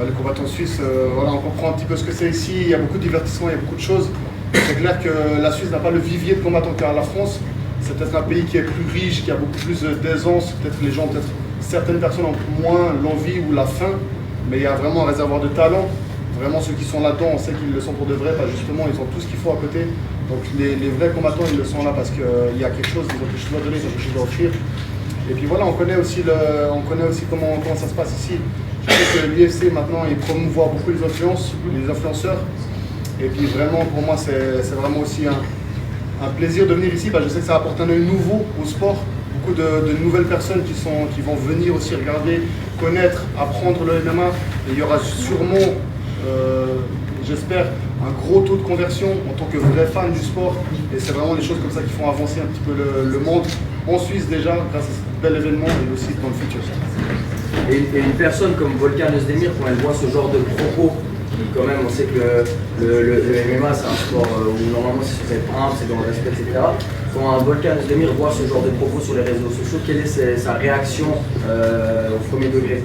Les combattants suisses, voilà, on comprend un petit peu ce que c'est ici, il y a beaucoup de divertissement, il y a beaucoup de choses. C'est clair que la Suisse n'a pas le vivier de combattants qu'a la France. C'est peut-être un pays qui est plus riche, qui a beaucoup plus d'aisance. Peut-être les gens, certaines personnes ont moins l'envie ou la faim, mais il y a vraiment un réservoir de talent. Vraiment, ceux qui sont là-dedans, on sait qu'ils le sont pour de vrai, parce que justement, ils ont tout ce qu'il faut à côté. Donc les vrais combattants, ils le sont là parce qu'il y a quelque chose, ils ont quelque chose à donner, ils ont quelque chose à offrir. Et puis voilà, on connaît aussi comment ça se passe ici. Je sais que l'UFC maintenant, il promouvoit beaucoup les influenceurs. Et puis vraiment, pour moi, c'est vraiment aussi un plaisir de venir ici. Je sais que ça apporte un œil nouveau au sport. Beaucoup de nouvelles personnes qui vont venir aussi regarder, connaître, apprendre le MMA. Et il y aura sûrement, j'espère, un gros taux de conversion en tant que vrai fan du sport. Et c'est vraiment des choses comme ça qui font avancer un petit peu le monde en Suisse déjà, grâce à ce bel événement et aussi dans le futur. Et une personne comme Volkan Ozdemir, quand elle voit ce genre de propos, qui quand même, on sait que le MMA c'est un sport où normalement c'est être humble, c'est dans le respect, etc. Quand un Volkan Ozdemir voit ce genre de propos sur les réseaux sociaux, quelle est sa réaction au premier degré?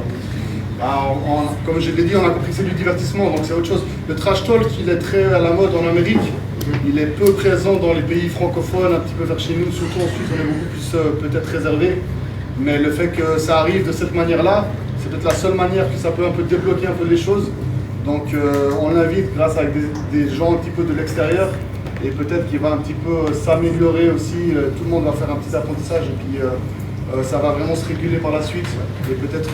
Comme je l'ai dit, on a compris que c'est du divertissement, donc c'est autre chose. Le trash talk, il est très à la mode en Amérique. Il est peu présent dans les pays francophones, un petit peu vers chez nous, surtout en Suisse, on est beaucoup plus peut-être réservé. Mais le fait que ça arrive de cette manière-là, c'est peut-être la seule manière que ça peut un peu débloquer un peu les choses. Donc on l'invite grâce à des gens un petit peu de l'extérieur et peut-être qu'il va un petit peu s'améliorer aussi. Tout le monde va faire un petit apprentissage et puis ça va vraiment se réguler par la suite et peut-être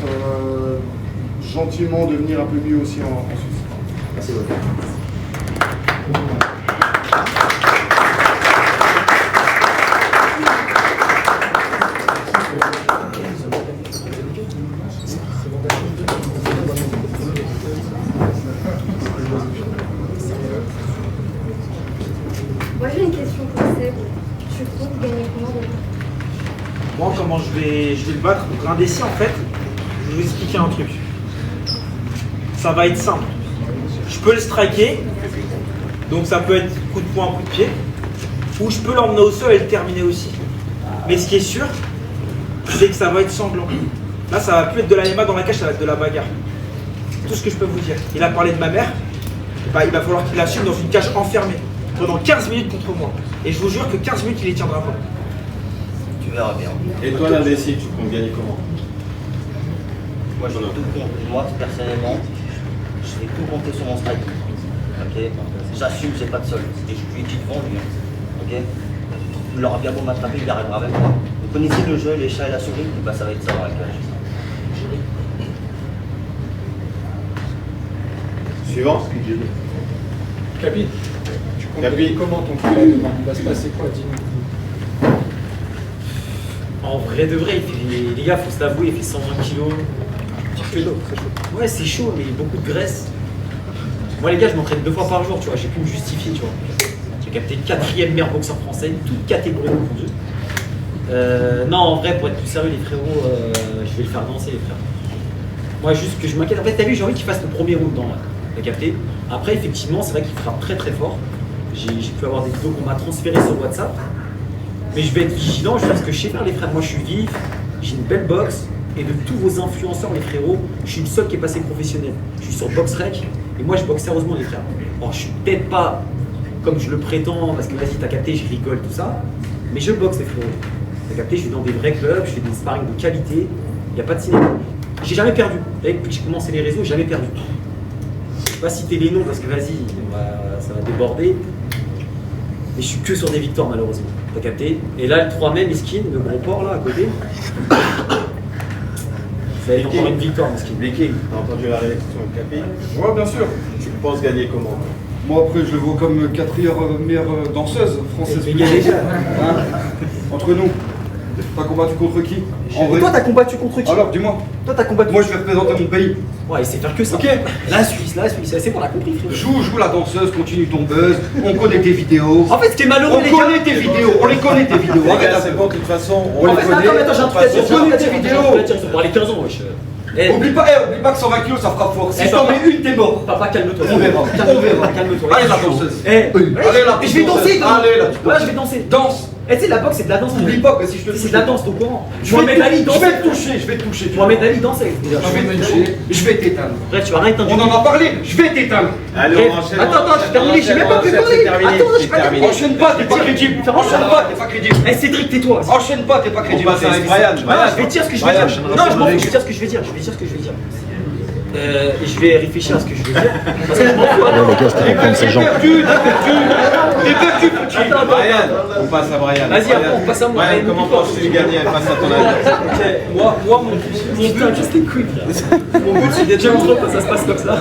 gentiment devenir un peu mieux aussi en Suisse. Merci beaucoup. Moi j'ai une question pour Seb. Tu comptes gagner comment de Moi, comment je vais le battre? Donc l'indécis, en fait, je vais vous expliquer un truc. Ça va être simple. Je peux le striker, donc ça peut être coup de poing, coup de pied, ou je peux l'emmener au sol et le terminer aussi. Mais ce qui est sûr, c'est que ça va être sanglant. Là, ça va plus être de la MMA dans la cage, ça va être de la bagarre. Tout ce que je peux vous dire. Il a parlé de ma mère, il va falloir qu'il l'assume dans une cage enfermée pendant 15 minutes contre moi. Et je vous jure que 15 minutes, il les tiendra pas. Tu verras bien. Et toi, l'indécis, tu comptes gagner comment? Moi, je vais tout compter. Moi, personnellement, je vais tout compter sur mon strike. Ok. J'assume, j'ai pas de sol. Et je lui dis devant lui. Ok. Il aura bien beau m'attraper, il arrivera avec moi. Vous connaissez le jeu, les chats et la souris? Bah, ça va être ça dans la cage. Suivant. Capi, tu comptes Capi. comment ton combat demain? Il va se passer quoi, dis-nous? En vrai de vrai, les gars, faut se l'avouer, il fait 120 kilos. C'est chaud. Ouais, c'est chaud, mais beaucoup de graisse. Moi, les gars, je m'entraîne 2 fois par jour, tu vois, j'ai pu me justifier, tu vois. J'ai capté 4e meilleur boxeur français, toute catégorie confondue. Non, en vrai, pour être plus sérieux, les frérots, je vais le faire danser, les frères. Moi, juste que je m'inquiète. En fait, t'as vu, j'ai envie qu'il fasse le premier round dans t'as capté. Après, effectivement, c'est vrai qu'il frappe très très fort. J'ai pu avoir des vidéos qu'on m'a transférées sur WhatsApp. Mais je vais être vigilant, je vais faire ce que je sais faire, les frères. Moi, je suis vif, j'ai une belle boxe. Et de tous vos influenceurs, les frérots, je suis le seul qui est passé professionnel. Je suis sur BoxRec et moi, je boxe sérieusement, les frères. Bon, je suis peut-être pas comme je le prétends, parce que vas-y, t'as capté, je rigole, tout ça. Mais je boxe, les frérots. T'as capté, je vais dans des vrais clubs, je fais des sparring de qualité. Il n'y a pas de cinéma. J'ai jamais perdu. Depuis que j'ai commencé les réseaux, j'ai jamais perdu. Je vais pas citer les noms parce que vas-y, ça va déborder. Mais je suis que sur des victoires, malheureusement. T'as capté? Et là, le 3 mai, Miskin, le gros port là, à côté. Ça va être encore une victoire, Miskin. Viking, t'as entendu la réaction de Capi? Ouais, bien sûr. Tu penses gagner comment? Moi, après, je le vois comme 4e meilleure danseuse française. Mais déjà. Hein, entre nous, t'as combattu contre qui? En vrai. Toi, t'as combattu contre qui? Alors, dis-moi. Toi, t'as combattu. Moi, je vais représenter mon pays. Ouais, il sait faire que ça. Ok. La Suisse, c'est bon, on a compris, frère. Joue la danseuse, continue ton buzz. On connaît tes vidéos. En fait, ce qui est malheureux, On les gars. connaît tes vidéos. On les connaît tes vidéos. Les Arrête gars, un c'est peu. bon, de toute façon, On les En fait, connaît. attends, j'ai un truc à dire. On connaît tes vidéos. Ils sont pour les 15 ans, wesh. Oublie pas que 120 kilos, ça frappe fort. Si Eh, t'en papa. mets une, t'es mort. Papa, calme-toi. On verra. Calme-toi, On verra. calme-toi. Allez, la danseuse. Eh, Allez, la je vais danser. Allez, là, tu Voilà, je vais danser. Danse. Eh, tu sais, la boxe, c'est de la danse. N'oublie pas que si je te touche, C'est de la danse, t'es au courant. je vais te toucher. Mohamed Ali dansait. Je vais te toucher, je vais t'éteindre. Bref, tu vas rien t'indiquer. On en a parlé, je vais t'éteindre. Allez, Bref, on enchaîne. attends, j'ai terminé, j'ai même pas pu parler. Attends, j'ai pas terminé. Enchaîne pas, t'es pas crédible. Enchaîne pas, t'es pas crédible. Eh, Cédric, tais-toi. Enchaîne pas, t'es pas On crédible. passe avec Brian. Non, je vais dire ce que je vais dire. Non, je m'en fous, je vais dire ce que je vais dire. Je vais dire ce que je vais dire. Et je vais réfléchir à ce que je vais dire. Parce que je m'en fous. Ouais, les gars, c'était reprendre ses jambes. T'es perdu, petit. Attends, Brian, on passe à Brian. Vas-y, après, on passe à moi. Brian, comment penses-tu de gagner? Passe à ton avis. Moi, mon but, Putain, qu'est-ce que t'es couilles, là. Mon but, c'est d'être trop quand ça se passe comme ça.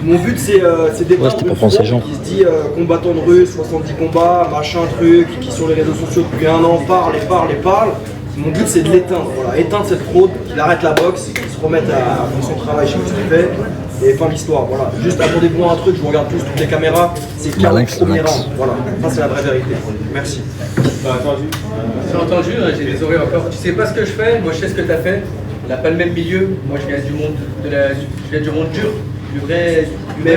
Mon but c'est Ouais, c'était pour prendre ses jambes. qui se dit combattant de rue, 70 combats, machin truc, qui sur les réseaux sociaux depuis un an parle. Mon but c'est de l'éteindre, voilà, éteindre cette fraude, qu'il arrête la boxe, qu'il se remette à faire son travail, je sais ce qu'il fait, et fin de l'histoire, voilà. Juste attendez-vous à un truc, je vous regarde tous, toutes les caméras, c'est KO Malinx, premier Max. round, voilà, ça c'est la vraie vérité. Merci. T'as entendu? J'ai entendu, j'ai des oreilles encore. Tu sais pas ce que je fais, moi je sais ce que t'as fait. On n'a pas le même milieu. Moi je viens du monde je viens du monde dur, du vrai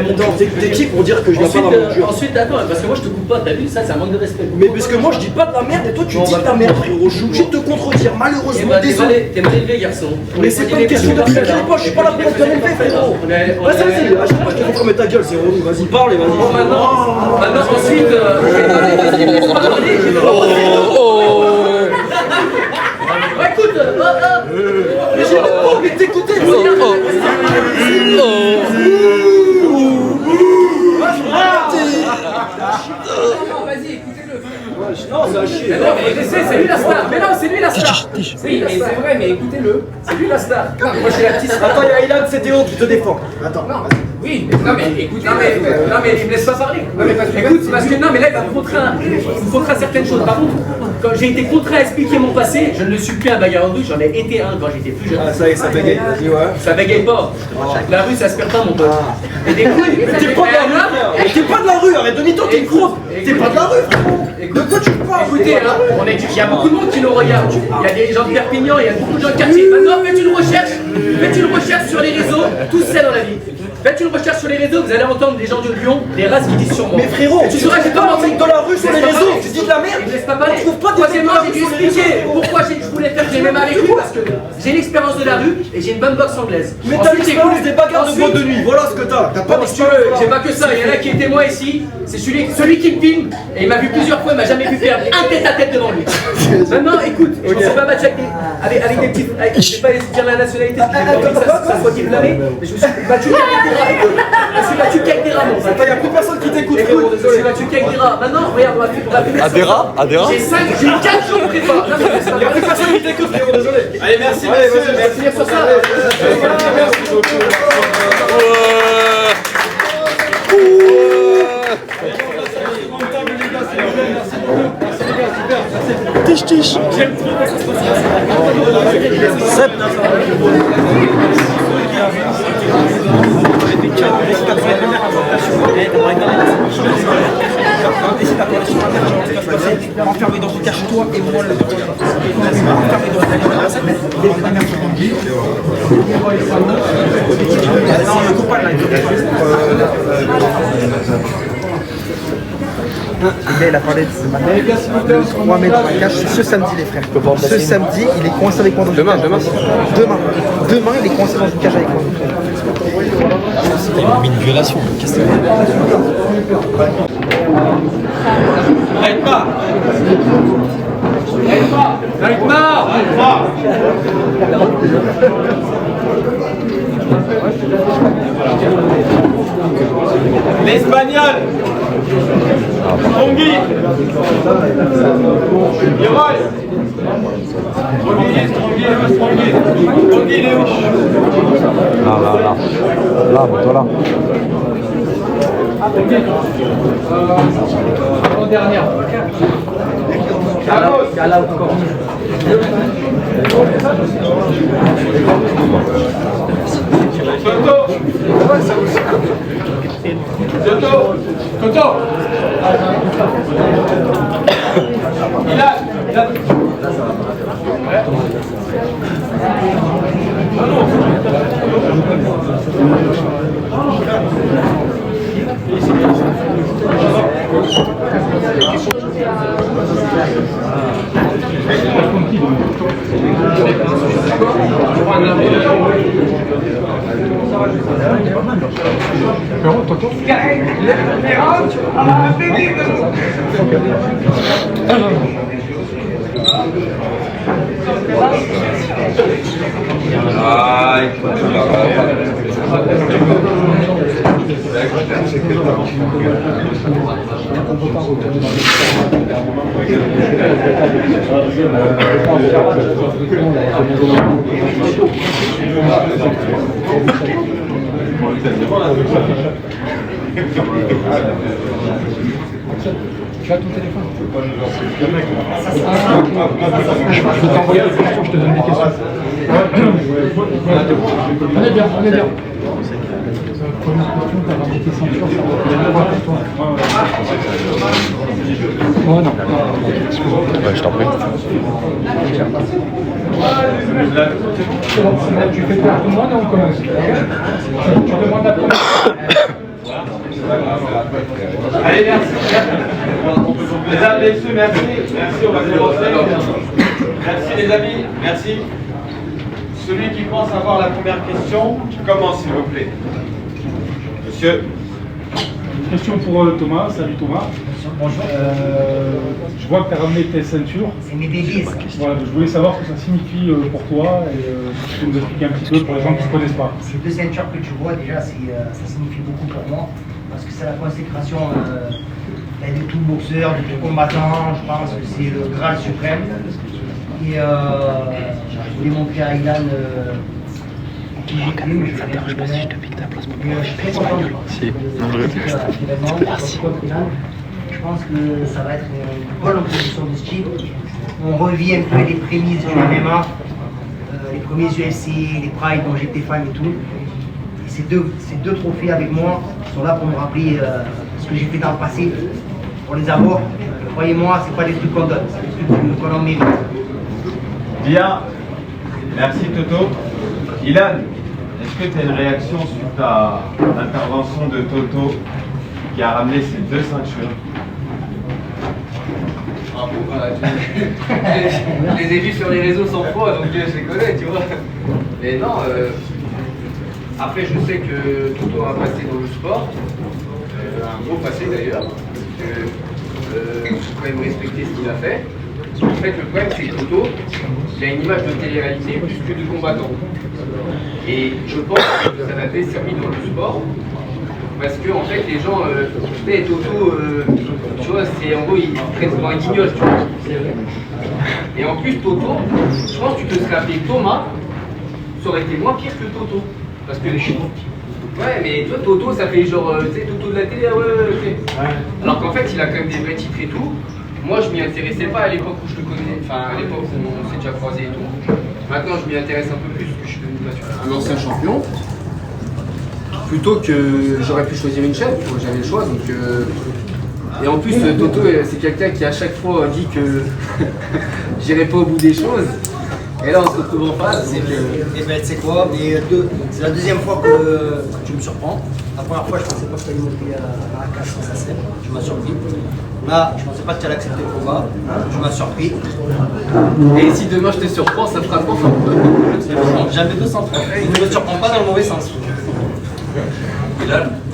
monde. T'es qui pour dire que je viens pas Ensuite, dans mon dur? ensuite, attends, parce que moi je te coupe pas, t'as vu, ça c'est un manque de respect. Mais parce que moi je dis pas de la merde et toi tu Bon, dis bah, de la merde frérot, je suis obligé de te contredire, malheureusement, désolé. T'es mal élevé, garçon. Mais c'est pas une question de faire pas, je suis pas là pour te faire élever frérot. Vas-y, vas-y, à chaque fois je te fais fermer ta gueule, c'est relou, vas-y parle et vas-y. Bon, maintenant, ensuite, vas-y, laisse-moi parler, j'ai le droit. Ouais, écoute, Mais j'ai pas envie de t'écouter, vas-y, écoutez-le. non, c'est un chier. Mais non, mais c'est lui la star. Mais non, c'est lui la star. Oui, mais c'est vrai, mais écoutez-le. C'est lui la star. Moi, je suis la petite star. Attends, il y a Ilan, c'est Théo qui te défend. Attends. Non, oui, non mais écoute, non mais il me laisse pas parler. Écoute, parce que non mais là il va me contraindre certaines choses. Par contre, quand j'ai été contraint à expliquer mon passé, je ne le suis plus un bagarre en rue, j'en ai été un quand j'étais plus jeune. Ah, ça y est, ça bégaye. Vas-y, ouais. Ça bégaye pas. La rue ça se perd pas mon pote. Et des couilles, Mais t'es pas de la rue, frère. T'es pas de la rue, arrête de mytho, t'es une fraude. T'es pas de la rue, frérot. De quoi tu parles? Écoutez, hein, il y a beaucoup de monde qui nous regarde. Il y a des gens de Perpignan, il y a beaucoup de gens de quartier. Maintenant, faites une recherche sur les réseaux, tout ça dans la vie. Faites une recherche sur les réseaux, vous allez entendre des gens de Lyon, des races qui disent sur moi. Mais frérot, Et tu sauras que j'ai pas menti dans la rue sur les réseaux, tu dis de la merde. Il me laisse pas parler. On trouve pas des Troisièmement, mecs j'ai dû sur les expliquer réseaux. pourquoi je voulais faire du MMA avec lui, parce que j'ai l'expérience de la rue et j'ai une bonne boxe anglaise. Mais t'as Ensuite, l'expérience j'ai des bagarres de ensuite- boîte de nuit, voilà ce que t'as. T'as pas Bon, si tu veux, j'ai pas que ça, il y en a qui est témoin ici, c'est celui qui me filme et il m'a vu plusieurs fois, il m'a jamais vu faire un tête à tête devant lui. Maintenant, écoute, je me suis pas battu avec des petits. Je vais pas dire la nationalité, parce que j'ai pas envie que ça soit diffamé, mais je me suis battu qu'avec des rats. Je me suis battu qu'avec des rats, mon frère. Attends, y'a plus personne qui t'écoute, Écoute, frérot, je me désolé. suis battu qu'avec des rats. Maintenant, regarde, on va finir. À des rats? À des rats? J'ai 4 jours de prépa. Non, mais Y'a plus personne qui t'écoute, frérot, désolé. Allez, merci, Allez, messieurs. vas-y, finir sur ça. Merci beaucoup. Tige, tige. Sep. Enfermé dans une cage, toi et moi, enfermé dans non, le copain là, il a parlé de ce matin. Le 3 mai dans la cage, c'est ce samedi, les frères. Ce samedi, il est coincé avec moi dans une cage. Demain, il est coincé dans une cage avec moi. Il a mis une violation. Qu'est-ce que c'est? Arrête pas. Arrête pas. L'Espagnol. Tongi. Leroy. Tongi, il est où? Là, toi là. Avant-dernière. Gala encore. Toto. Tu as ton téléphone. Je peux t'envoyer des questions, je te donne des questions. On est bien, on est bien. Première question, tu as ramené tes ceintures, ça va pour toi. Oh non. Ouais, je t'en prie. Tu fais peur à tout le monde et on commence. Tu demandes la première. Allez, merci. Mesdames, messieurs, merci. Merci, on va commencer. Merci les amis, merci. Celui qui pense avoir la première question, commence s'il vous plaît. Monsieur. Une question pour Thomas. Salut Thomas. Bonjour. Je vois que tu as ramené tes ceintures. C'est mes délices. Voilà, je voulais savoir ce que ça signifie pour toi et si tu peux nous expliquer un petit peu pour les gens qui ne se connaissent pas. Ces deux ceintures que tu vois déjà, ça signifie beaucoup pour moi parce que c'est la consécration de tout boxeur, de tout combattant. Je pense que c'est le Graal suprême. Et je voulais montrer à Ilan mais je t'interroge pas si je te pique ta place pour je suis très content. Si, non, je réfléchis. Merci. Je pense que ça va être une bonne opposition de style. On revit un peu les prémices du MMA, les premiers UFC, les Pride dont j'étais fan et tout. Et ces deux trophées avec moi sont là pour me rappeler ce que j'ai fait dans le passé. Pour les avoir, croyez-moi, c'est pas des trucs qu'on donne, c'est des trucs qu'on en mérite. Bien, merci Toto. Ilan, est-ce que tu as une réaction suite à l'intervention de Toto qui a ramené ses deux ceintures? Je les ai vus sur les réseaux 100 fois, donc je les connais, tu vois. Mais non, après je sais que Toto a passé dans le sport, un gros passé d'ailleurs. Il faut quand même respecter ce qu'il a fait. En fait, le problème, c'est que Toto, il a une image de télé-réalité plus que de combattant. Et je pense que ça l'a desservi dans le sport. Parce que, en fait, les gens, Toto, tu vois, c'est en gros, il traite comme un guignol, tu vois. Et en plus, Toto, je pense que tu te serais appelé Thomas, ça aurait été moins pire que Toto. Parce que les chiffres. Ouais, mais toi, Toto, ça fait genre, tu sais, Toto de la télé, ouais. Alors qu'en fait, il a quand même des vrais titres et tout. Moi, je m'y intéressais pas à l'époque où je le connais, enfin, à l'époque où on s'est déjà croisés et tout. Maintenant, je m'y intéresse un peu plus, parce que je suis devenu un ancien champion. Plutôt que j'aurais pu choisir une chaîne, j'avais le choix, donc... Et en plus, Toto, c'est quelqu'un qui à chaque fois dit que j'irai pas au bout des choses. Et là, on se retrouve en face, c'est que... Eh ben, tu sais quoi, c'est la deuxième fois que tu me surprends. La première fois, je pensais pas que tu allais monter à la cage sans sa scène. Tu m'as surpris. Là, je pensais pas que tu allais accepter le combat. Tu m'as surpris. Et si demain je te surprends, ça fera 300. Jamais 200 francs. Ne me surprends pas dans le mauvais sens.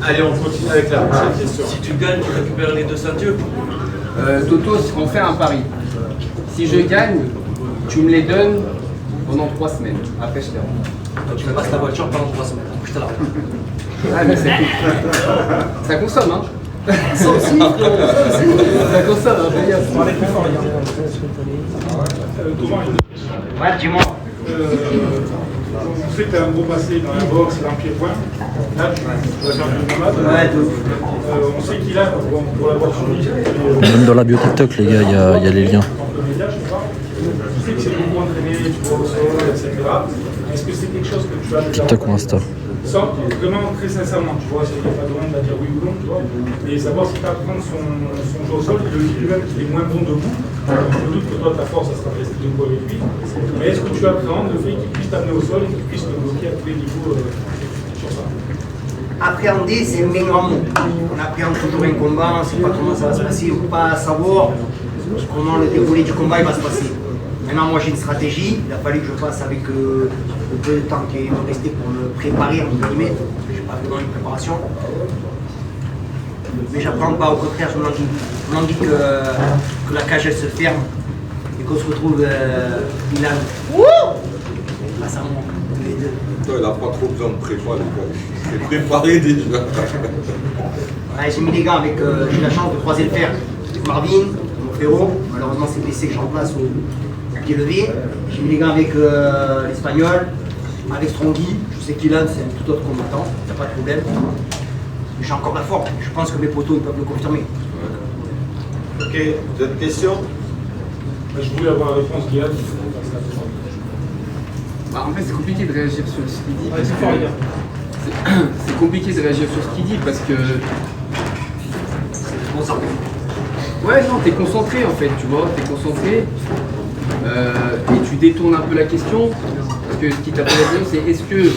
Allez, on continue avec la prochaine question. Si tu gagnes, tu récupères les deux ceintures. Toto, on fait un pari. Si je gagne, tu me les donnes pendant 3 semaines. Après, je te rends. Tu me passes la voiture pendant 3 semaines. Je te la rends. Ah, mais ça consomme, hein. Ça aussi, ça consomme, hein. Ouais, dis-moi. On sait que tu as un gros passé dans la boxe et dans le pied-point. Là, tu vas faire du nomade. On sait qu'il a, pour l'avoir suivi. Même dans la bio TikTok, les gars, il y a les liens. Je sais que c'est beaucoup entraîné, tu vois au sol, etc. Est-ce que c'est quelque chose que tu as déjà TikTok ou Insta? Ça, vraiment très sincèrement, tu vois, il n'y a pas de monde à dire oui ou non, tu vois. Et savoir si tu apprends son jeu au sol, il dit lui-même qu'il est moins bon debout. Je doute que toi, ta force, ça sera rester debout avec lui. Mais est-ce que tu appréhendes le fait qu'il puisse t'amener au sol et qu'il puisse te bloquer à tous les niveaux sur ça? Appréhender, c'est un bien grand mot. On appréhende toujours un combat, on ne sait pas comment ça va se passer, on ne peut pas savoir comment le déroulé du combat il va se passer. Maintenant, moi j'ai une stratégie, il a fallu que je fasse avec le peu de temps qui est resté pour me préparer, entre guillemets, parce que je n'ai pas vraiment une préparation. Mais j'apprends pas, au contraire, je m'ennuie que la cage elle se ferme et qu'on se retrouve Milan. Face à moi, les deux. Toi, il n'a pas trop besoin de prépa, les gars. Il est préparé déjà. Ouais, j'ai mis les gars avec. J'ai eu la chance de croiser le fer avec Marvin, mon frérot. Malheureusement, c'est blessé que je remplace au pied levé. J'ai mis les gars avec l'Espagnol, avec Strongy. Je sais qu'Ilan, c'est un tout autre combattant, il n'y a pas de problème. Mais j'ai encore la forme. Je pense que mes potos ils peuvent le confirmer. Ok, vous avez des questions? Je voulais avoir la réponse d'Ilan. Bah, en fait, c'est compliqué de réagir sur ce qu'il dit. C'est compliqué de réagir sur ce qu'il dit parce que. Ouais, non, t'es concentré en fait, tu vois, t'es concentré et tu détournes un peu la question. Parce que ce qui t'a posé la question, c'est est-ce que,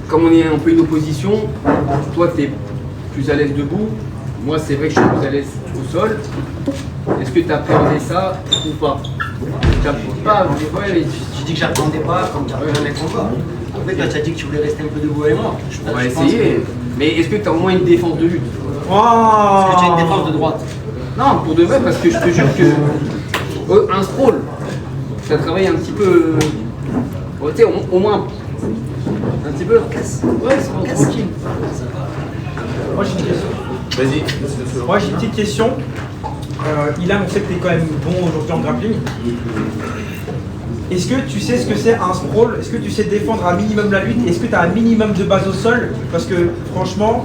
comme on est un peu une opposition, toi t'es plus à l'aise debout, moi c'est vrai que je suis plus à l'aise au sol. Est-ce que tu as appréhendé ça ou pas? J'ai dit que j'attendais pas comme tu as les combats. En fait, tu as dit que tu voulais rester un peu debout avec moi. On va essayer. Mais est-ce que tu as au moins une défense de lutte? Est-ce que tu as une défense de droite? Non, pour de vrai, parce que je te jure que un sprawl, tu as travaillé un petit peu. Tu sais, au moins un petit peu. Ouais, c'est tranquille. Moi j'ai une question. Vas-y. Moi j'ai une petite question. Ilan, on sait que tu es quand même bon aujourd'hui en grappling. Est-ce que tu sais ce que c'est un sprawl? Est-ce que tu sais défendre un minimum la lutte? Est-ce que tu as un minimum de base au sol? Parce que franchement,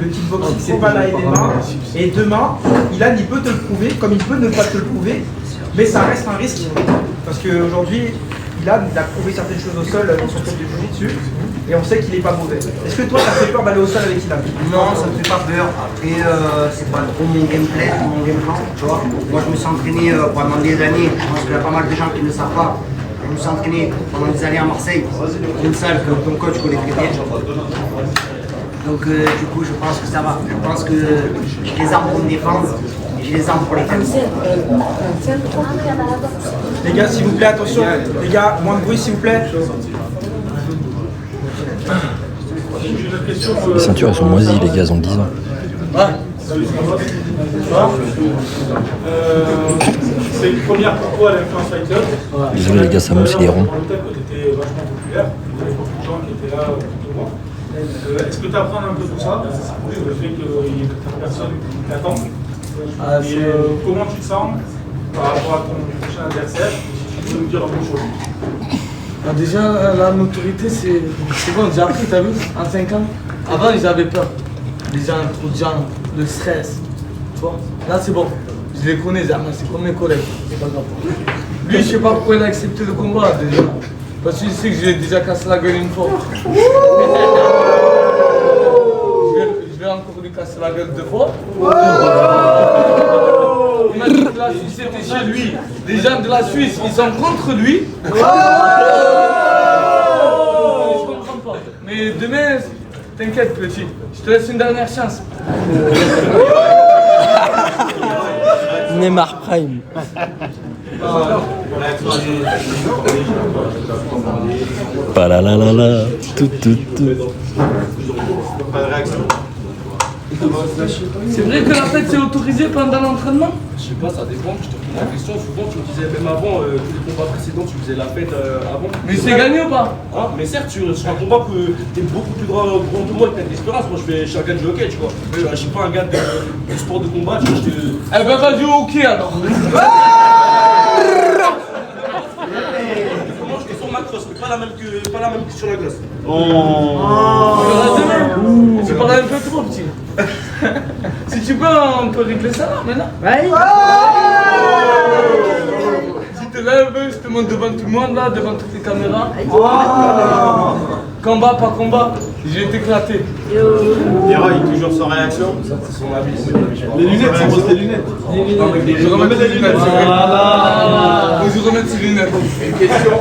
le kickboxing c'est pas la MMA. Et demain, Ilan il peut te le prouver, comme il peut ne pas te le prouver, mais ça reste un risque. Parce qu'aujourd'hui, Ilan il a prouvé certaines choses au sol dans son club de jiu-jitsu. Et on sait qu'il n'est pas mauvais. Est-ce que toi, ça te fait peur d'aller au sol avec Ilan? Non, ça me fait pas peur. Après, c'est pas trop mon gameplay, mon game plan, tu vois. Moi, je me suis entraîné pendant des années. Je pense qu'il y a pas mal de gens qui ne le savent pas. Je me suis entraîné pendant des années à Marseille, dans une salle que ton coach connaît très bien. Donc, du coup, je pense que ça va. Je pense que j'ai les armes pour me défendre et j'ai les armes pour les faire. Les gars, s'il vous plaît, attention. Les gars, moins de bruit, s'il vous plaît. Les ceintures elles sont moisies les gars, elles ont 10 ans. C'est une première pour toi à l'Influence Fight Club. Désolé les gars, ça mousse, il est rond. Tu étais vachement populaire, il y avait beaucoup de gens qui étaient là autour de moi. Est-ce que tu apprends un peu tout ça? Le fait qu'il y ait personne qui t'attend. Comment tu te sens par rapport à ton prochain adversaire? Si tu peux nous dire un peu de choses. Déjà, la notoriété, c'est bon, j'ai appris, t'as vu, en 5 ans. Avant, ils avaient peur. Les gens, trop de gens, le stress. Tu vois, là, c'est bon. Je les connais, c'est comme mes collègues. C'est pas grave. Lui, je sais pas pourquoi il a accepté le combat, déjà. Parce qu'il sait que j'ai déjà cassé la gueule une fois. Je vais encore lui casser la gueule 2 fois. Il m'a dit que la Suisse était chez lui. Les gens de la Suisse, ils sont contre lui. Je comprends pas. Mais demain, t'inquiète petit, je te laisse une dernière chance. Neymar Prime. Palalalala, tout. C'est vrai que la fête c'est autorisé pendant l'entraînement? Je sais pas, ça dépend. Je te pose la question. Souvent, tu me disais même avant, tous les combats précédents, tu faisais la fête avant. Mais c'est gagné ou pas? Hein, mais certes, sur un combat que t'es beaucoup plus grand que moi et que t'as de l'expérience. Moi, je suis un gars de hockey, tu vois. Je suis pas un gars de sport de combat, tu vois. Eh ben, vas-y au hockey alors. Comment je défends ma crosse, mais pas la même que sur la glace. Tu parles un peu trop, petit. Si tu peux, on peut régler ça là, maintenant. Ouais. Si tu te lèves, je te montre devant tout le monde, là, devant toutes les caméras. Combat, pas combat, je vais t'éclater. Leroy, toujours sans réaction. Ça, c'est son avis. Les lunettes, c'est quoi les lunettes? Je remets les lunettes, c'est vrai. Faut que je remette ces lunettes. Une question.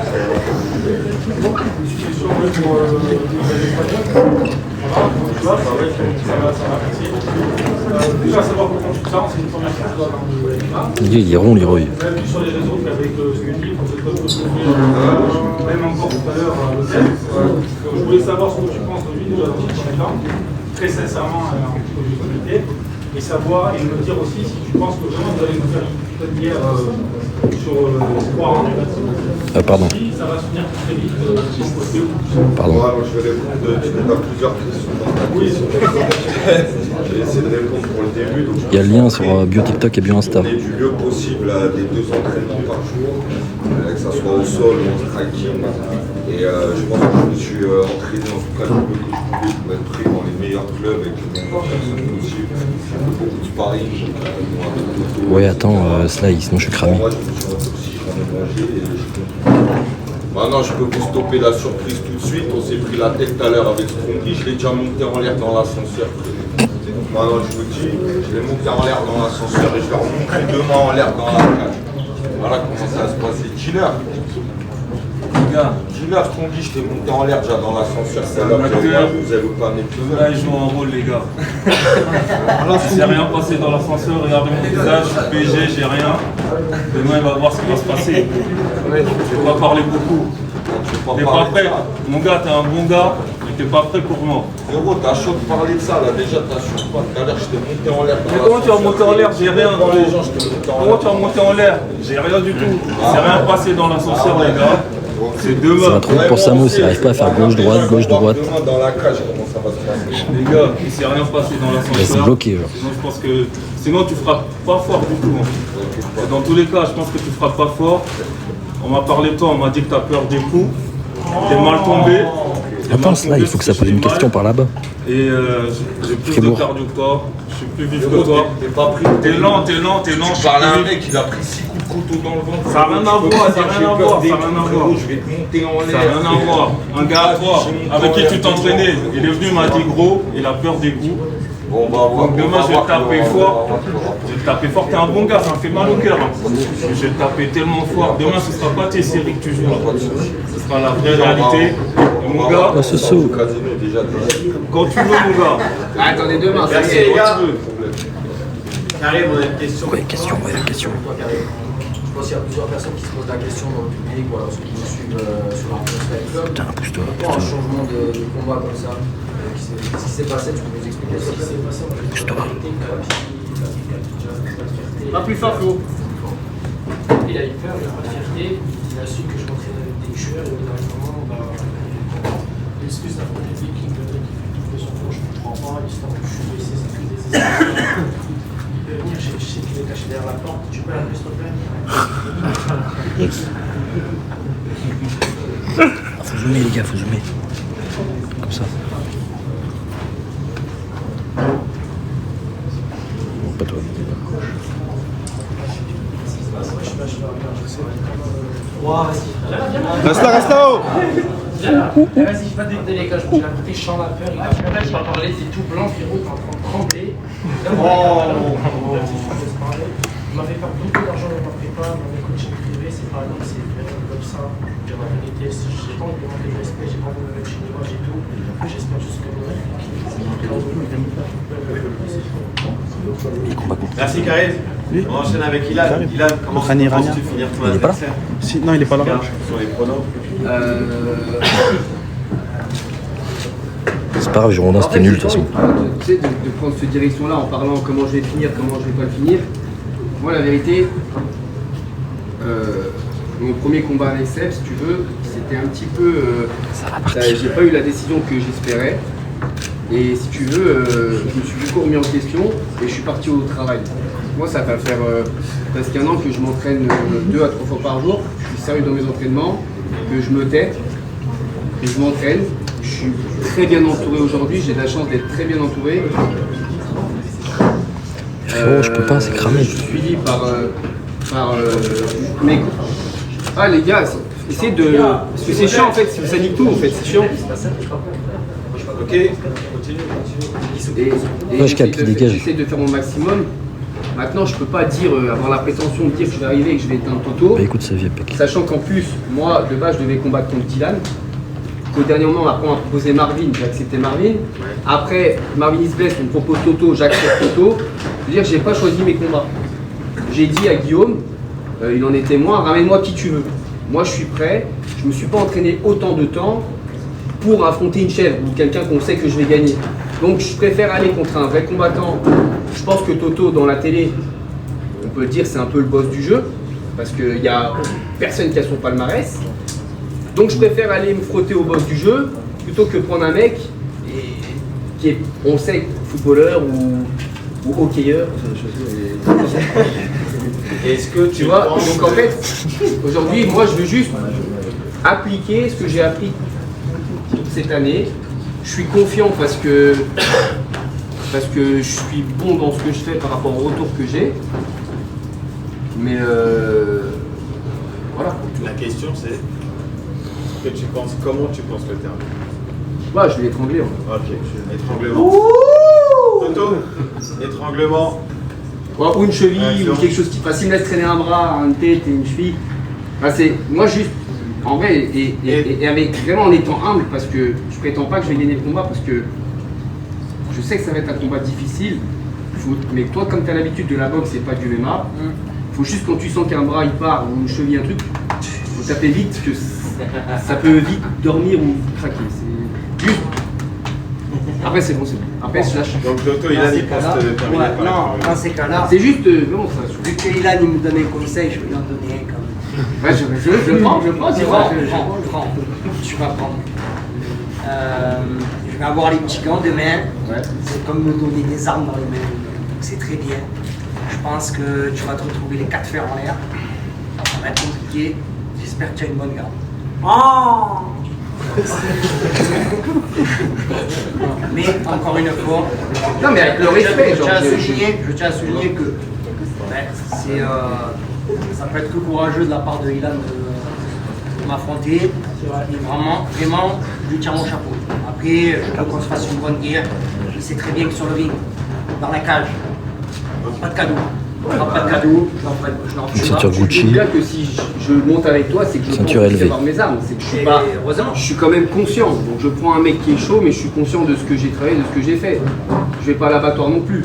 Déjà savoir comment tu te sens, c'est une première chose dans le MMA. Il est rond, Leroy. On a vu sur les réseaux qu'avec ce que dit, qu'on se peut même encore tout à l'heure à l'hôtel. Je voulais savoir ce que tu penses de lui déjà dans son temps. très sincèrement entre les comités et savoir et me dire aussi si tu penses que vraiment vous allez nous faire une guerre sur 3 ans. Pardon. Si ça va se finir très vite de son côté. Pardon. Je vais répondre. Tu as plusieurs questions dans ta question. Je vais essayer de répondre pour le début. Donc, Il y a le lien sur Bio TikTok et Bio Insta. On est du mieux possible à des 2 entraînements par jour, que ce soit au sol ou en striking. Et je pense que je me suis entraîné en tout cas le mieux que je pouvais pour être pris dans les meilleurs clubs avec le meilleur personnes possible. Beaucoup de sparring. Ouais, attends, Sly, sinon je suis cramé. Moi, je me suis aussi, j'en ai mangé et je continue. Maintenant, je peux vous stopper la surprise tout de suite. On s'est pris la tête tout à l'heure avec Strongy. Je l'ai déjà monté en l'air dans l'ascenseur. Donc maintenant, je vous dis, je l'ai monté en l'air dans l'ascenseur et je vais remonter demain en l'air dans la cage. Voilà comment ça va se passer. Gina, Strongy, je t'ai monté en l'air déjà dans l'ascenseur. C'est un acteur. Vous avez pas un épisode. Là, il joue un rôle, les gars. Il s'est rien passé dans l'ascenseur. Regardez mon visage, je suis PG, j'ai rien. Demain, il va voir ce qui va se passer. Je vais pas parler beaucoup. T'es pas prêt. Mon gars, t'es un bon gars, mais t'es pas prêt pour moi. Frérot, t'as chaud de parler de ça là. Déjà, t'as chaud pas. Tout à l'heure, je t'ai monté en l'air. Mais comment tu vas monter en l'air? J'ai rien. Comment tu vas monter en l'air? J'ai rien du tout. Il s'est rien passé dans l'ascenseur, les gars. C'est demain. C'est un truc pour Samo, s'il n'arrive pas à faire gauche-droite, gauche-droite. Demain dans la cage, comment ça va se passer? Les gars, il s'est rien passé dans l'ascenseur. C'est bloqué, genre. Sinon, je pense que. Sinon, tu frappes pas fort du tout. Hein. Et dans tous les cas, je pense que tu frappes pas fort. On m'a parlé de toi, on m'a dit que t'as peur des coups. T'es mal tombé. Attends, là, il faut que ça pose une question par là-bas. Et j'ai plus de cardio que toi. Je suis plus vif que toi. T'es pas pris. T'es lent. Tu parles à un mec, il a pris 6 coups de couteau dans le ventre. Ça n'a rien à voir, ça n'a rien à voir. Je vais te monter en l'air. Ça n'a rien à voir. Un gars à toi, avec qui tu t'entraînais, il est venu, il m'a dit gros, il a peur des coups. Bon, donc demain je vais te taper fort. Je vais te taper fort, t'es un bon gars, ça me fait mal au cœur. Je vais te taper tellement fort. Demain ce ne sera pas tes séries que tu joues. Ce sera la vraie réalité. Et mon gars, ce saut. Quand tu veux mon gars. Attendez demain, merci les gars. Karim, on a une question. Ouais, question. Je pense qu'il y a plusieurs personnes qui se posent la question dans le public, ou alors ceux qui nous suivent sur la Club. Pourquoi un changement de combat comme ça? Qu'est-ce qui s'est passé? Tu peux nous expliquer ce qui s'est passé? Pas plus fort, Flo. Il a eu peur, il n'a pas de fierté. Il a su que je m'entraînais avec des tueurs et au bout d'un moment, l'excuse d'un premier public qui me fait son coach, je ne comprends pas, l'histoire que je suis blessé, c'est que des excuses. Il peut venir, je sais qu'il est caché derrière la porte, tu peux l'appeler s'il te plaît? Faut zoomer les gars, faut zoomer. Comme ça. Bon, pas toi. Reste là, haut. Vas-y, pas les gars, je l'ai écouté, je sens la peur, il a parlé, t'es tout blanc, frérot, t'es en train de trembler. Il m'avait fait beaucoup d'argent dans ma prépa, dans mes coachings privés, c'est par exemple, c'est comme ça, de la vérité, j'ai pas envie de manquer de respect, j'ai pas envie de me mettre chez moi, j'ai tout. J'espère juste que Merci Karim. On enchaîne avec Ilan. Ilan, comment penses-tu finir ton adversaire? Non, il est pas là. Sur les pronos. C'est pas grave, Girondin c'était nul de toute façon. Tu sais, de prendre cette direction-là en parlant comment je vais finir, comment je vais pas le finir. Moi, la vérité, mon premier combat à l'ESSEP, si tu veux, c'était un petit peu. J'ai pas eu la décision que j'espérais. Et si tu veux, je me suis beaucoup remis en question et je suis parti au travail. Moi, ça va faire presque 1 an que je m'entraîne 2 à 3 fois par jour. Je suis sérieux dans mes entraînements, que je me tais, que je m'entraîne. Je suis très bien entouré aujourd'hui, j'ai la chance d'être très bien entouré. Je peux pas, c'est cramé. Je suis suivi par mes... Ah les gars, essayez de... Parce que c'est chiant en fait, ça nique tout en fait, c'est chiant. Ok, continue. Ouais, je capte, dégage. J'essaie de faire mon maximum. Maintenant, je peux pas dire, avoir la prétention de dire que je vais arriver et que je vais éteindre Toto. Bah écoute, ça vient pec. Sachant qu'en plus, moi, de base, je devais combattre contre Dylan. Qu'au dernier moment, après, on m'a proposé Marvin, j'ai accepté Marvin. Après, Marvin il se blesse, on me propose Toto, j'accepte Toto. Je veux dire, j'ai pas choisi mes combats. J'ai dit à Guillaume, il en est témoin, ramène-moi qui tu veux. Moi, je suis prêt. Je me suis pas entraîné autant de temps pour affronter une chèvre ou quelqu'un qu'on sait que je vais gagner. Donc je préfère aller contre un vrai combattant. Je pense que Toto, dans la télé, on peut le dire, c'est un peu le boss du jeu, parce qu'il n'y a personne qui a son palmarès. Donc je préfère aller me frotter au boss du jeu, plutôt que prendre un mec qui est, on sait, footballeur ou hockeyeur. Est-ce que tu vois, donc en fait, aujourd'hui, moi je veux juste appliquer ce que j'ai appris toute cette année. Je suis confiant parce que je suis bon dans ce que je fais par rapport au retour que j'ai. Mais voilà. La question c'est comment tu penses le terme? Ouais, je vais étrangler. Ok, étranglement. Toto, étranglement. Ouais, ou une cheville, ou quelque chose qui fasse. S'il me laisse traîner un bras, une tête et une cheville. Bah, c'est moi juste, en vrai, et avec vraiment en étant humble, parce que je prétends pas que je vais gagner le combat, parce que je sais que ça va être un combat difficile. Mais toi, comme tu as l'habitude de la boxe et pas du MMA, faut juste quand tu sens qu'un bras il part ou une cheville, un truc, faut taper vite, que ça peut vite dormir ou craquer. C'est juste. Après c'est bon, c'est bon. Après je lâche. Donc Toto, Ilan, il pense te terminer par Non, dans ces cas-là, c'est juste vraiment ça. Vu que Ilan il me donnait un conseil, je vais lui en donner un quand même. Ouais, je prends, tu vois. Tu vas prendre. Je vais avoir les petits gants demain. Ouais. C'est comme me donner des armes dans les mains. Donc c'est très bien. Je pense que tu vas te retrouver les 4 fers en l'air. Ça va être compliqué. J'espère que tu as une bonne garde. Oh mais encore une fois, non mais avec le respect, je tiens à souligner que c'est, ça peut être que courageux de la part de Ilan de m'affronter. Et vraiment, je lui tiens mon chapeau. Après, je veux qu'on se fasse une bonne guerre. Je sais très bien que sur le ring, dans la cage, pas de cadeau. Pas de cadeau, je n'en fais pas. Ceinture Gucci. Je veux dire que si je monte avec toi, c'est que je Ceinture pense élevée. avoir mes armes. C'est que je suis pas. Heureusement. Je suis quand même conscient. Donc je prends un mec qui est chaud, mais je suis conscient de ce que j'ai travaillé, de ce que j'ai fait. Je vais pas à l'abattoir non plus.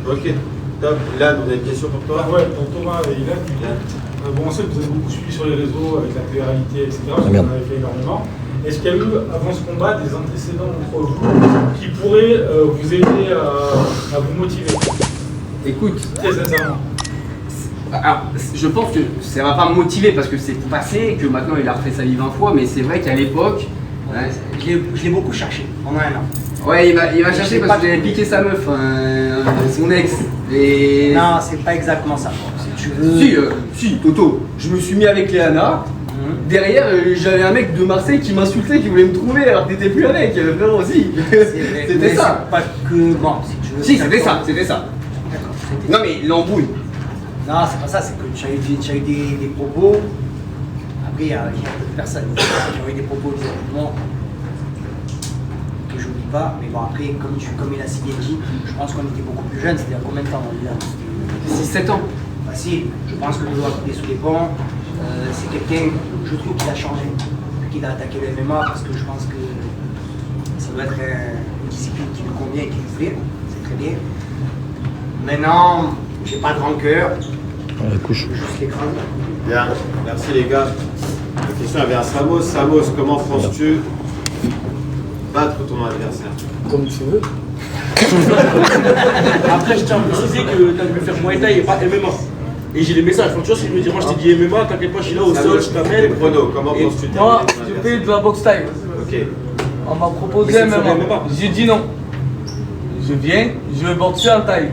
Ok, top. Ilan, on a une question pour toi? Ouais, pour Thomas et Ilan. Bon, on sait que vous avez beaucoup suivi sur les réseaux avec la télé-réalité, etc. Vous en avez fait énormément. Est-ce qu'il y a eu, avant ce combat, des antécédents entre vous qui pourraient vous aider à vous motiver? Écoute, très sincèrement. Alors, je pense que ça va pas me motiver parce que c'est passé, que maintenant il a refait sa vie 20 fois, mais c'est vrai qu'à l'époque. Je l'ai beaucoup cherché pendant un an. Ouais, il m'a cherché parce que j'avais piqué sa meuf, son ex. Et... Non, c'est pas exactement ça. Si tu veux. Si, Toto, je me suis mis avec Léana. Derrière, j'avais un mec de Marseille qui m'insultait, qui voulait me trouver alors que t'étais plus avec. Vraiment, si. C'était ça. Pas que. Bon, si tu veux. Si, c'était ça. D'accord. Non, mais l'embrouille. Non, c'est pas ça, c'est que tu as eu des propos. Après, il y a d'autres personnes qui ont eu des propos directement que j'oublie pas. Mais bon, après, comme il a si bien dit, je pense qu'on était beaucoup plus jeunes. C'était à combien de temps on dit là? 6-7 ans. Facile. Je pense que le doigt coulé sous les ponts. C'est quelqu'un, je trouve, qui a changé depuis qu'il a attaqué le MMA parce que je pense que ça doit être une discipline qui lui convient et qui lui plaît. C'est très bien. Maintenant, j'ai pas de rancœur. Couche. Juste l'écran. Bien, merci les gars. La question elle vient à Samos. Samos, comment penses-tu battre ton adversaire? Comme tu veux. Après, je tiens à préciser que tu as voulu faire Muay Thai et pas MMA. Et j'ai les messages. Enfin, tu vois, si je me dis, moi je t'ai dit MMA, t'inquiète pas, je suis là au sol, je t'amène. Chrono, comment penses-tu Moi, je fais de la boxe taille. Ok. On m'a proposé MMA. J'ai dit non. Je viens, je vais boxer en taille.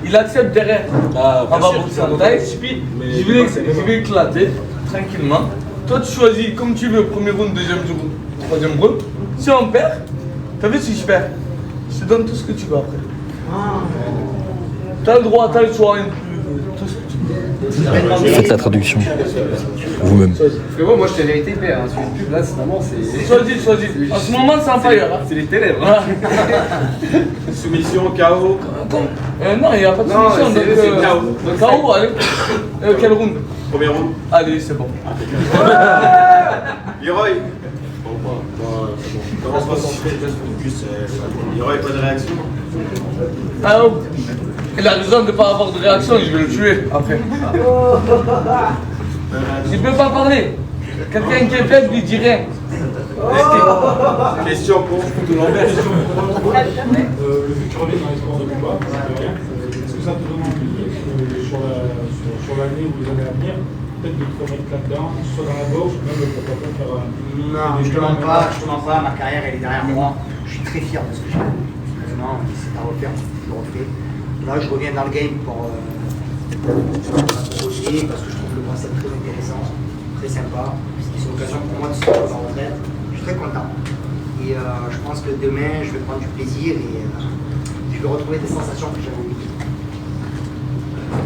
Il accepte derrière. On va boxer en taille. Je vais éclater tranquillement. Toi, tu choisis comme tu veux, premier round, deuxième round, troisième round. Si on perd, t'as vu si je perds, je te donne tout ce que tu veux après. T'as le droit, t'as le choix, tout ce que tu veux. Faites la traduction. Vous-même. Frérot, moi je t'ai vérité père, sur une pub là, finalement c'est. Choisis. En ce moment, c'est un fire. C'est les ténèbres. Soumission, KO. Non, il n'y a pas de soumission. Donc, KO, allez. Quel round? Premier round. Allez, c'est bon. Leroy. Comment se passe? Leroy, pas de réaction? Alors, il a raison de ne pas avoir de réaction, je vais le tuer après. Il ne peut pas parler. Quelqu'un qui est faible, il dit rien. Question pour Lambert. Le fait que tu reviennes dans les sports de combat, est-ce que ça te donne envie sur l'année ou les années à venir, peut-être de te remettre là-dedans, soit dans la boxe, ou même pourquoi pas faire Non, je te mens pas, ma carrière elle est derrière moi. Je suis très fier de ce que j'ai fait. Vraiment, c'est à refaire, je le refais. Là, je reviens dans le game pour m'approcher parce que je trouve le concept très intéressant, très sympa. C'est une occasion pour moi de sortir en retraite. Je suis très content. Et je pense que demain, je vais prendre du plaisir et je vais retrouver des sensations que j'avais oubliées.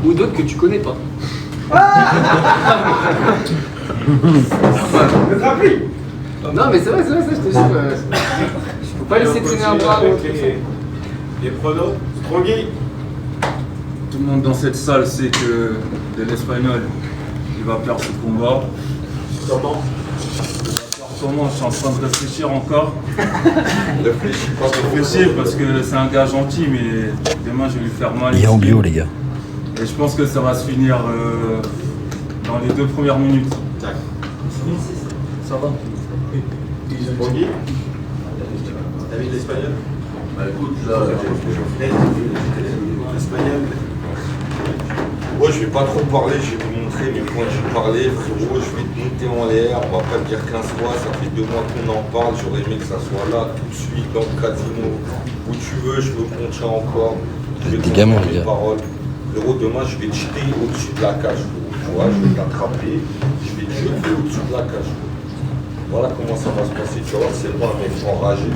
Ou d'autres que tu connais pas. Non mais c'est vrai, ça je te jure. Faut pas laisser traîner un bras. Les pronos, Strongui. Tout le monde dans cette salle sait que de l'Espagnol, il va perdre ce combat. Comment? Je suis en train de réfléchir encore. Réfléchir parce que c'est un gars gentil, mais demain je vais lui faire mal. Il est en bio, les gars. Et je pense que ça va se finir dans les 2 premières minutes. Ça va. Strongui. David l'Espagnol. Bah écoute, là, l'Espagnol. Moi je vais pas trop parler, je vais vous montrer mes points, je vais parler, frérot, je vais te monter en l'air, on va pas le dire 15 fois, ça fait 2 mois qu'on en parle, j'aurais aimé que ça soit là, tout de suite, dans le casino, où tu veux, je veux qu'on tient encore, je vais te gamins, les les gars. paroles. Frérot, demain je vais te jeter au-dessus de la cage, tu vois, je vais t'attraper, je vais te jeter au-dessus de la cage. Voilà comment ça va se passer, tu vois, c'est pas un mec enragé,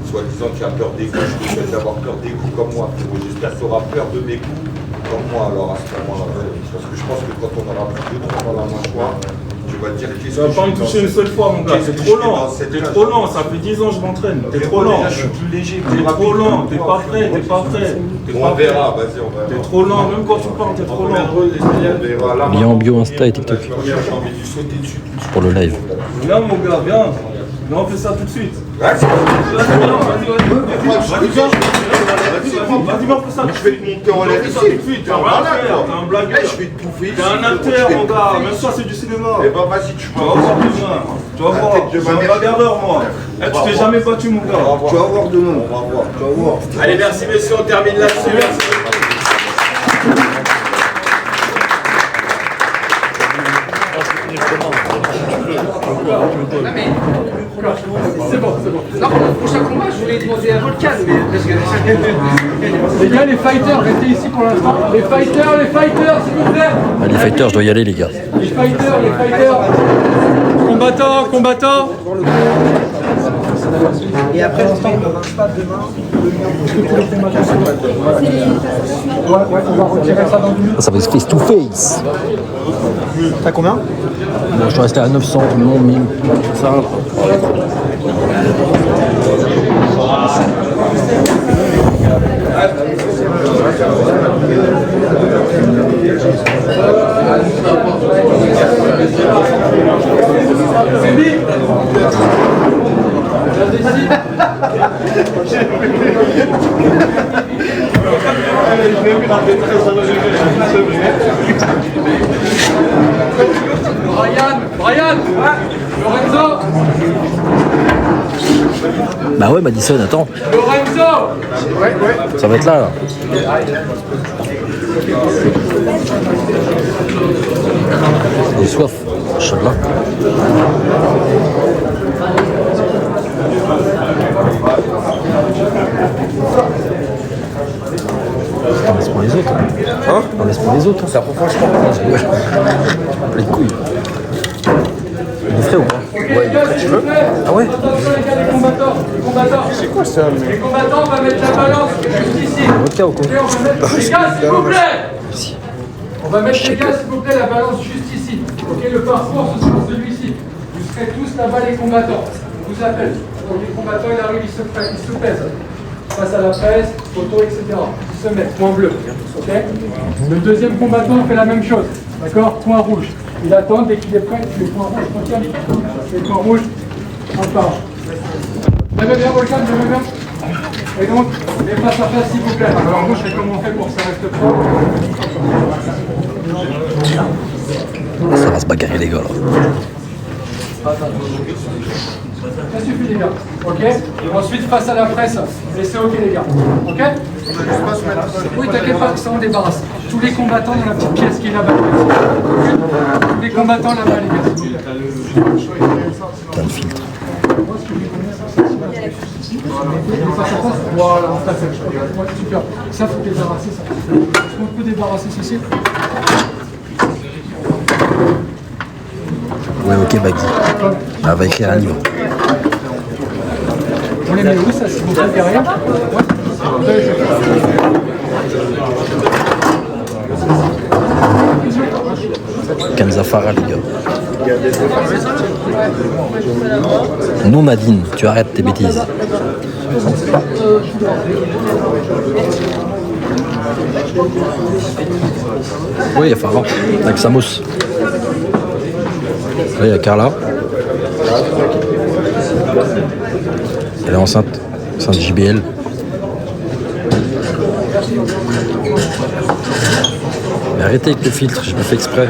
soi-disant qui a peur des coups, je te souhaite d'avoir peur des coups comme moi, frérot, j'espère que tu auras peur de mes coups. Comme moi alors à ce moment-là, parce que je pense que quand on aura pris 2-3 fois la mâchoire, tu vas te dire qu'est-ce que Tu vas pas me toucher une seule fois mon gars, c'est trop lent, t'es trop lent, ça fait 10 ans que je m'entraîne, t'es trop lent. Déjà je suis plus léger, T'es trop lent, t'es pas prêt, t'es pas prêt. On verra, vas-y on verra. T'es trop lent, même quand tu parles, t'es trop lent. Lien en bio, Insta et TikTok. Pour le live. Viens mon gars, viens. Viens, on fait ça tout de suite. Vas-y, viens, on fait ça. Je vais te monter en l'air ici. T'es un blagueur. Je vais te bouffer. T'es un acteur, mon gars. Même ça, c'est du cinéma. Eh ben, vas-y, tu vas voir demain. Tu vas voir. Je suis un bagarreur, moi. Tu t'es jamais battu, mon gars. Tu vas voir demain. On va voir. Tu vas voir. Allez, merci messieurs, on termine là-dessus. Merci. C'est bon. Non, pour le prochain combat, je voulais demander à Volcan, mais parce que... Les gars, les fighters, restez ici pour l'instant. Les fighters, s'il vous plaît. Ah, les fighters, je dois y aller, les gars. Les fighters. Combattants. Et après, on ne marche pas demain. On va retirer ça dans 2 minutes. Ça va être face to face. T'as combien? Bon, je suis resté à 900, non 1000. Ça va. Brian, Lorenzo. Bah ouais, Madison, attends. Lorenzo. Ça va être là. J'ai soif. Inch'Allah. On laisse pour les autres. Hein? On laisse pour les autres. C'est la première fois que je prends. Les couilles. Il est frais ou pas? Ouais, il est frais, tu veux? Ah ouais? Les combattants. C'est quoi ça? Les combattants, on va mettre la balance juste ici. Vodka ou quoi? On va mettre les gars, s'il vous plaît. On va mettre les gars, s'il vous plaît, la balance juste ici. Ok, le parcours, ce sera celui-ci. Vous serez tous là-bas les combattants. On vous appelle. Donc les combattants, ils arrivent, ils se pèsent. Face à la presse, photo, etc. Ils se mettent, point bleu. Ok. Le deuxième combattant fait la même chose. D'accord? Point rouge. Il attend, dès qu'il est prêt, les points rouges contiennent. Les points rouges, un par un. Levez bien, Volcan, levez bien. Et donc, les face à face, s'il vous plaît. Alors, en gauche, je vais comment on fait pour que ça reste propre. Ça va se bagarrer, les gars, là. Ça suffit les gars, ok? Et ensuite face à la presse, et c'est ok les gars, ok? Oui, t'inquiète pas, ça on débarrasse. Tous les combattants dans la petite pièce qui est là-bas. Tous les combattants là-bas les gars. T'as le filtre. Voilà, super. Ça faut débarrasser ça. Est-ce qu'on peut débarrasser ceci? Ouais, ok, Baggy. Ah, va écrire un livre. On les met où ça? C'est bon derrière? Kamza Farah, les gars. Non, Nadine, tu arrêtes tes bêtises. Oui, il y a Farah, avec Samos. Là, il y a Carla. Elle est enceinte JBL. Mais arrêtez avec le filtre, j'ai pas fait exprès.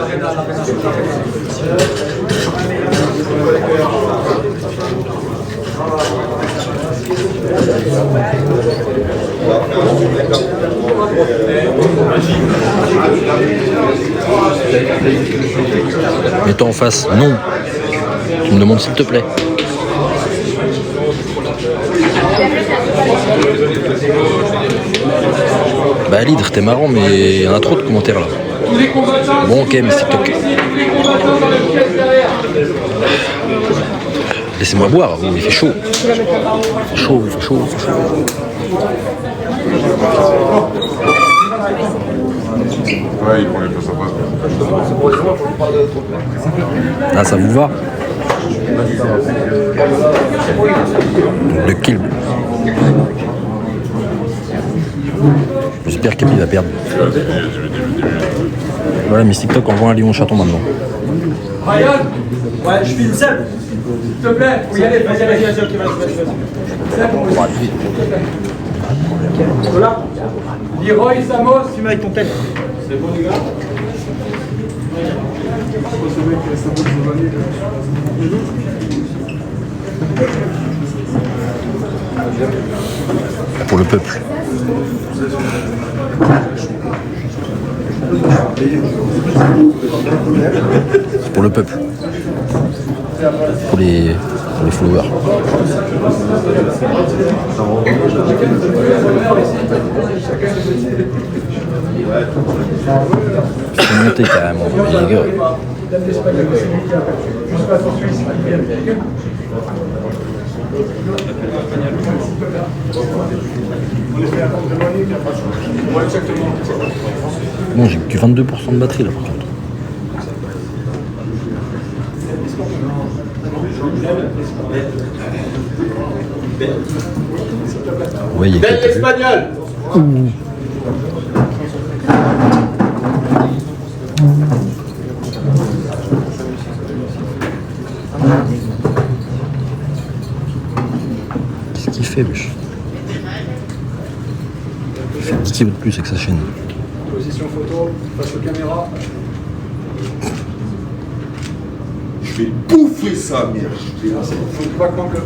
Mets-toi en face. Non. Tu me demandes s'il te plaît. Bah Lidre, t'es marrant, mais il y en a trop de commentaires là. Bon ok, mais c'est TikTok. Laissez-moi boire, il fait chaud. Il fait chaud, il fait chaud, il fait chaud. Ouais, il prend les places à part. Ah, ça vous va? Le kill. J'espère qu'Emile va perdre. Voilà, mais TikTok envoie un lion au chaton maintenant. Ryan, ouais, je filme Seb. S'il te plaît, oui, allez, vas-y, vas-y, ok, vas-y. Voilà. Leroy Samos. Tu m'as avec ton tel. C'est bon, les gars? Pour le peuple. C'est pour le peuple. Pour les followers. C'est monté carrément, les gars. Bon, j'ai que 22% de batterie là par contre. Ouais, il y a Belle l'espagnol. Qu'est-ce qu'il fait, wesh? Il fait 10 kilos de plus avec sa chaîne. Position photo, face aux caméras. Je vais bouffer ça, merde. Faut pas que manque le.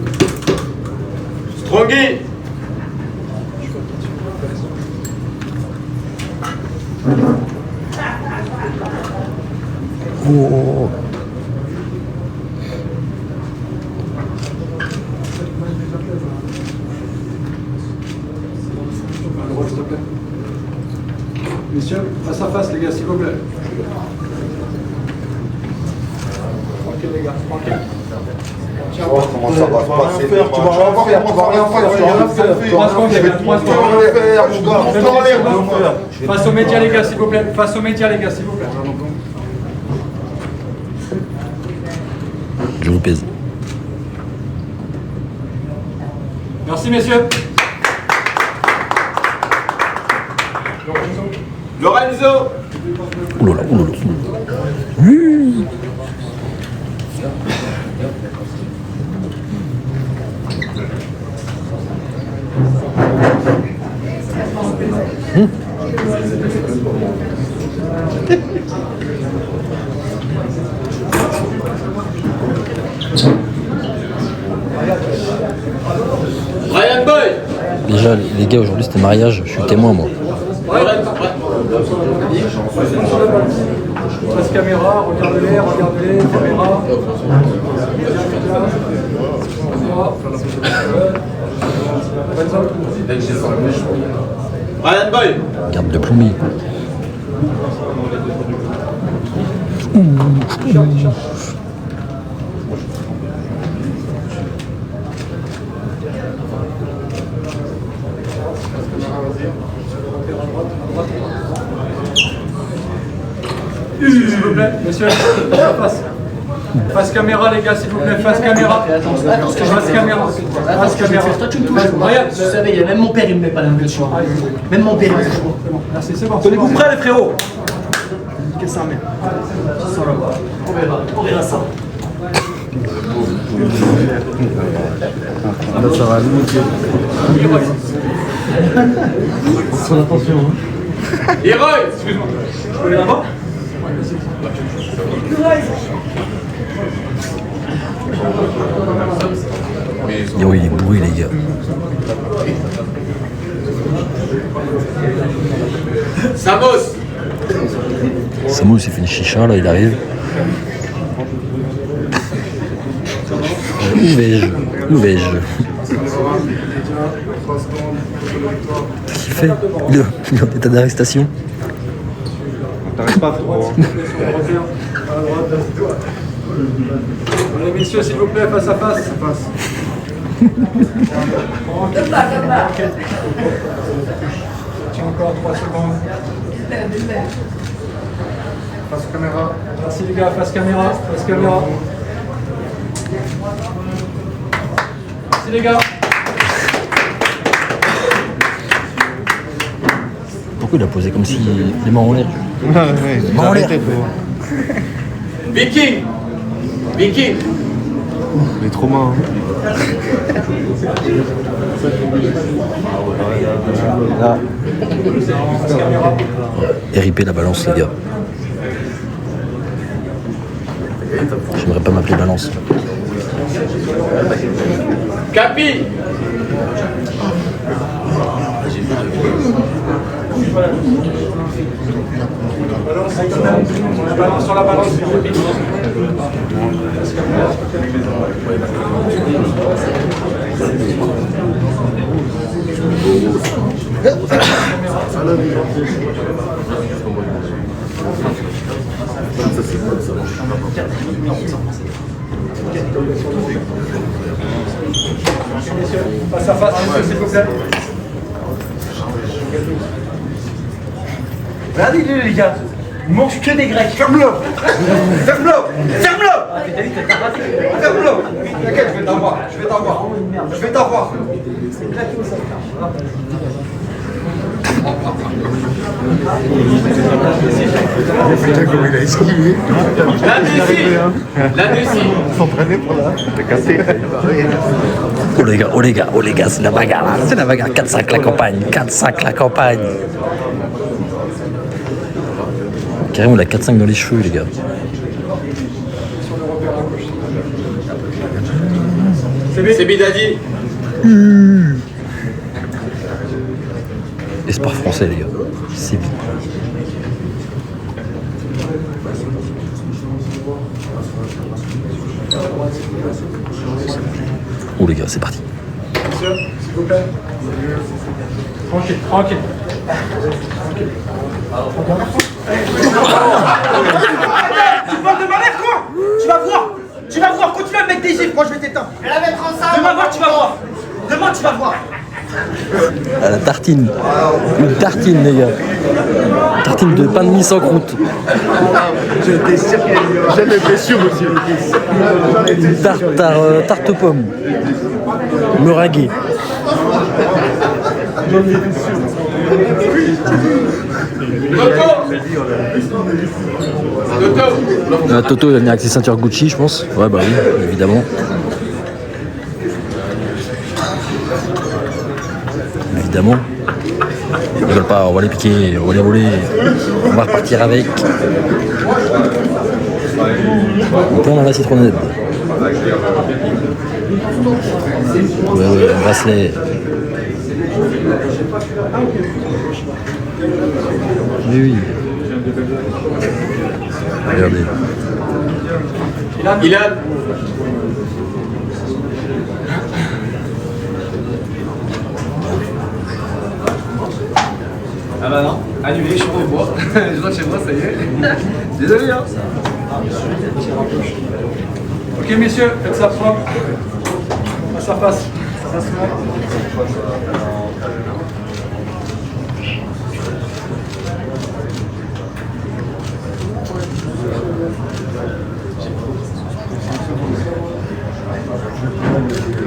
Strongy. Oh. Messieurs, face à face, les gars, s'il vous plaît. Tranquille, les gars, tranquille. Tiens, comment ça va se passer? Tu vas rien faire, tu vas rien faire. Face aux médias, les gars, s'il vous plaît. Face aux médias, les gars, s'il vous plaît. Je vous pèse. Merci, messieurs. Lorenzo. Oulala, oulala. Oui. Déjà, les gars, aujourd'hui c'était mariage, je suis témoin moi. Face caméra, regardez-les, caméra. Ryan Boy. Garde de plombier. S'il vous plaît, monsieur, face caméra les gars, s'il vous plaît, face caméra. Face caméra. Face caméra. Toi tu me touches. Regarde, tu savais, même mon père il me met pas l'impulsion. Même mon père il me touche pas. Merci, c'est bon. Tenez-vous prêts les frérots. Qu'est-ce que ça met? On verra ça. Là ça va limiter. Faut attention. Héroï, excuse-moi. Je peux aller là-bas? Yo, il est bourré les gars. Samos. Samo il s'est fait une chicha là, il arrive. Où vais-je? Où vais-je? Qu'est-ce qu'il fait? Il est en état d'arrestation. T'arrêtes pas trop. Allez messieurs, s'il vous plaît, face à face. Tiens encore 3 secondes. Face caméra. Merci les gars, face caméra. Face caméra. Merci les gars. Pourquoi il a posé comme si les mains en l'air? Ouais, mains en l'air. Viking. Viking. Les traumas. Là. RIP la balance les gars. J'aimerais pas m'appeler balance. Capi. Balance sur la balance. Face à face, s'il vous plaît. Regardez-le les gars. Il mange que des grecs. Ferme-le. Ferme-le. Ferme-le. Ferme-le. T'inquiète, je vais t'avoir. Je vais t'avoir. Je vais t'avoir. Putain, comme il a esquivé. La Messi. S'entraîner pour la. T'as cassé. Oh les gars, c'est la bagarre là. C'est la bagarre. 4-5 la campagne. 4-5 la campagne. Carrément, il a 4-5 dans les cheveux, les gars. C'est Bidadi. Espoir français, les gars. C'est vite. Oh les gars, c'est parti. Monsieur, s'il vous plaît. Tranquille, tranquille. Tu parles de ma mère quoi? Tu vas voir, continue à me mettre des gifles, moi je vais t'éteindre. Elle avait 35 Demain voir, tu vas voir. Demain tu vas voir. À la tartine. Une tartine, les gars. Tartine de pain de mie sans croûte. J'étais sûr qu'il allait. J'en étais sûr aussi. Une tarte aux pommes. Meringuée. Toto il va venir avec ses ceintures Gucci, je pense. Ouais, bah oui, évidemment. Évidemment. Ils veulent pas, on va les piquer, on va les voler. On va repartir avec. On prend dans la citronnade. Ouais, un bracelet. Oui. Regardez. Il a. Ah bah non, annulé, je suis en bois. Je rentre chez moi, ça y est. Désolé hein. Ok messieurs, faites ça propre. Ça passe.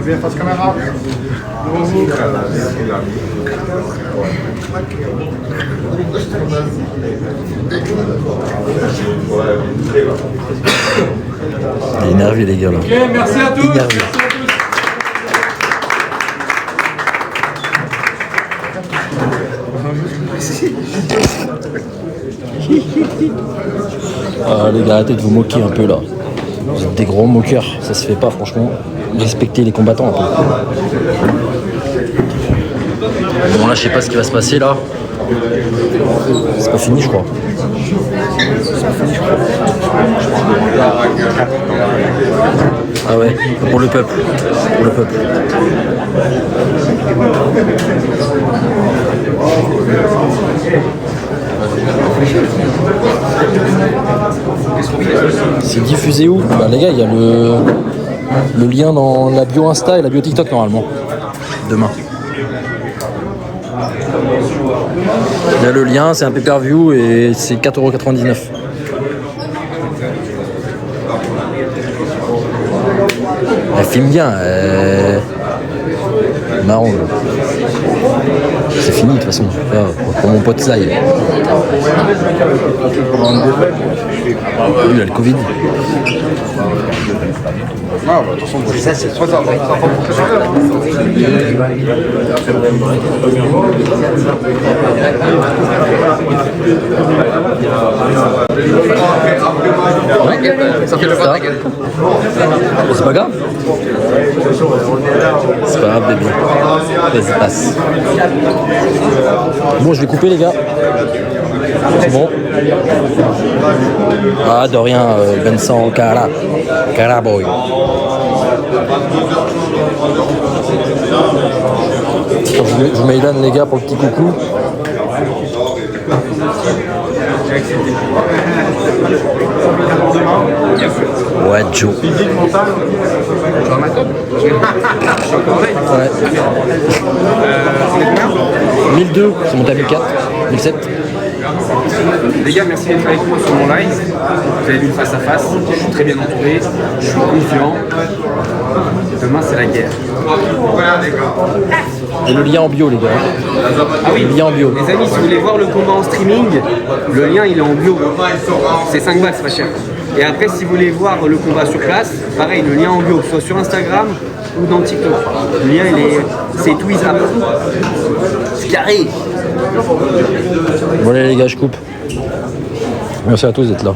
Bien face caméra. Il est énervé les gars là. Ok, merci à tous. Énervé. Ah, les gars, arrêtez de vous moquer un peu là. Vous êtes des gros moqueurs, ça se fait pas franchement. Respectez les combattants un peu. Bon là je sais pas ce qui va se passer là. C'est pas fini je crois. Ah ouais, pour le peuple. Pour le peuple. C'est diffusé où? Bah les gars, il y a le lien dans la bio Insta et la bio TikTok normalement. Demain. Il y a le lien, c'est un pay-per-view et c'est 4,99 €. Elle filme bien, marrant. C'est fini de toute façon. Là, pour mon pote Zay. Lui, il a le Covid. Ah, bah, de toute façon, ça, c'est trop tard. Ça fait le ça. C'est pas grave. C'est pas grave, bébé. Vas-y, passe. Bon, je vais couper, les gars. C'est bon. Ah, de rien, Vincent Cara. Cara boy. Je mets Ilan, les gars, pour le petit coucou. Ouais, Joe. Ouais. 1002, c'est mon tableau 4. 1007. Les gars, merci d'être avec moi sur mon live. Vous avez vu le face à face. Je suis très bien entouré. Je suis confiant. Demain, c'est la guerre. Et le lien en bio, les gars. Ah oui, le lien en bio. Les amis, si vous voulez voir le combat en streaming, le lien il est en bio. C'est 5 balles, c'est pas cher. Et après, si vous voulez voir le combat sur place, pareil, le lien en bio, soit sur Instagram ou dans TikTok. Le lien, c'est Twizzap. C'est carré. Bon, allez, les gars, je coupe. Merci à tous d'être là.